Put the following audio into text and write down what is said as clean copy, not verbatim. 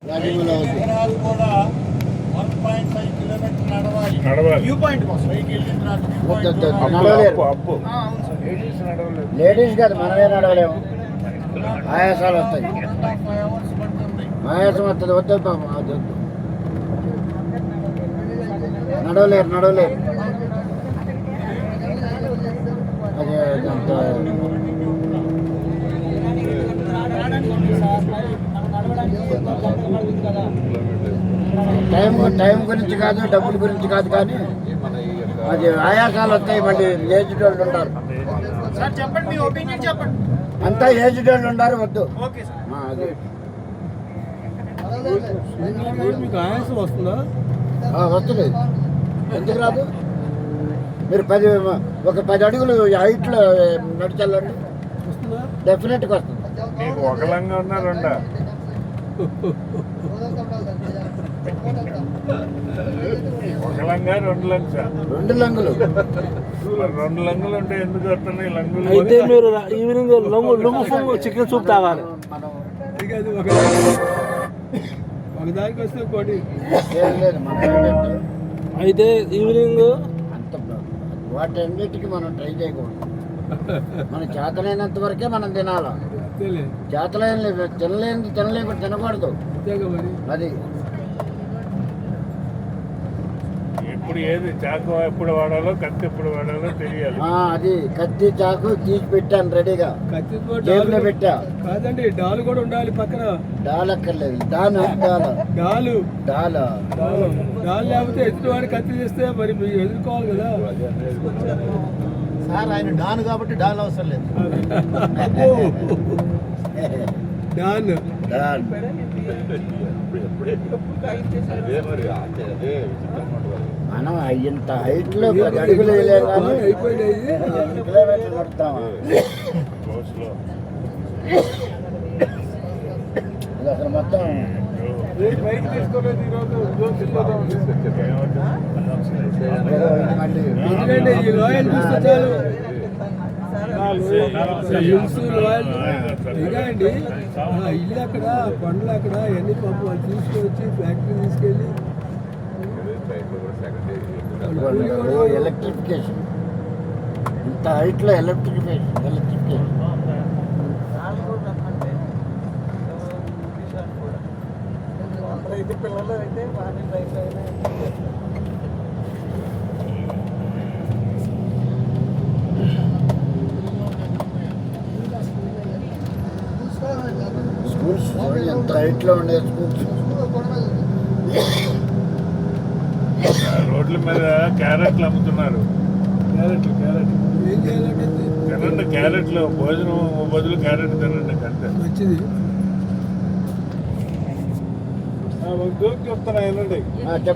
కూడా 1.5 కిలోమీటర్ నడవాలి. View point కోసం లేడీస్ కాదు, మనమే నడవలేము. ఆయాసాలు వస్తాయి, ఆయాసం వస్తుంది. వద్దు పాపం, అది వద్దు. నడవలేరు అది అంత టైం గురించి కాదు, డబ్బుల గురించి కాదు, కానీ అది ఆయాసాలు వస్తాయి. మళ్ళీ ఏజ్డ్ వాళ్ళు ఉంటారు. అంతా ఏజ్డ్ వాళ్ళు ఉంటారు, వద్దు. అది మీకు ఆయాసం వస్తుందా? వస్తుంది, ఎందుకు రాదు? మీరు ఒక 10 అడుగులు హైట్లో నడిచాలండి, డెఫినెట్గా వస్తుంది. ఒకలంగా ఉన్నారంట, ఒకలంగా 2 లంగులు అంటే ఎందుకు వస్తున్నాయి లంగులు? అయితే మీరు ఈవినింగ్ లొంగు చికెన్ సూప్ తాగాలి. ఒకదానికి వస్తే కోటి. అయితే ఈవినింగ్ అంత వాటన్నిటికీ మనం ట్రై చేయకూడదు. మన చేతనైనంత వరకే మనం తినాలి. చేతలేని తినలేకుండా తినకూడదు. అది ఎప్పుడు ఏది చాకు ఎప్పుడు వాడాలో, కత్తి ఎప్పుడు వాడాలో తెలియాలి. అది కత్తి చాకు తీసి పెట్టాను రెడీగా, జేబులో పెట్టా. కాదండి, డాలు కూడా ఉండాలి పక్కన. డాల్ అక్కర్లేదు, డాలు లేకపోతే ఎదుటివాడి కత్తి చేస్తే మరి మీరు ఎదుర్కోవాలి కదా సార్. ఆయన డాన్ కాబట్టి డాల్ అవసరం లేదు. డాన్ మనం ఇంత హైట్ లో 10 అడుగులు వేయలేము, కానీ కిలోమీటర్లు నడుస్తామా? అసలు మొత్తం ఇదండి ఇల్లు అక్కడ, పండ్లు అక్కడ, ఎన్ని పంపు వాళ్ళు తీసుకొచ్చి ఫ్యాక్టరీ తీసుకెళ్ళి ఎలక్ట్రిఫికేషన్, ఇంత హైట్ లో ఎలక్ట్రిఫికేషన్. పిల్లలు అయితే స్కూల్స్ ఎంత హైట్ లో ఉండే స్కూల్స్. రోడ్ల మీద క్యారెట్లు అమ్ముతున్నారు. తినండి క్యారెట్లు, భోజనం బదులు క్యారెట్ తినండి, కంటే మంచిది. చెప్తాను.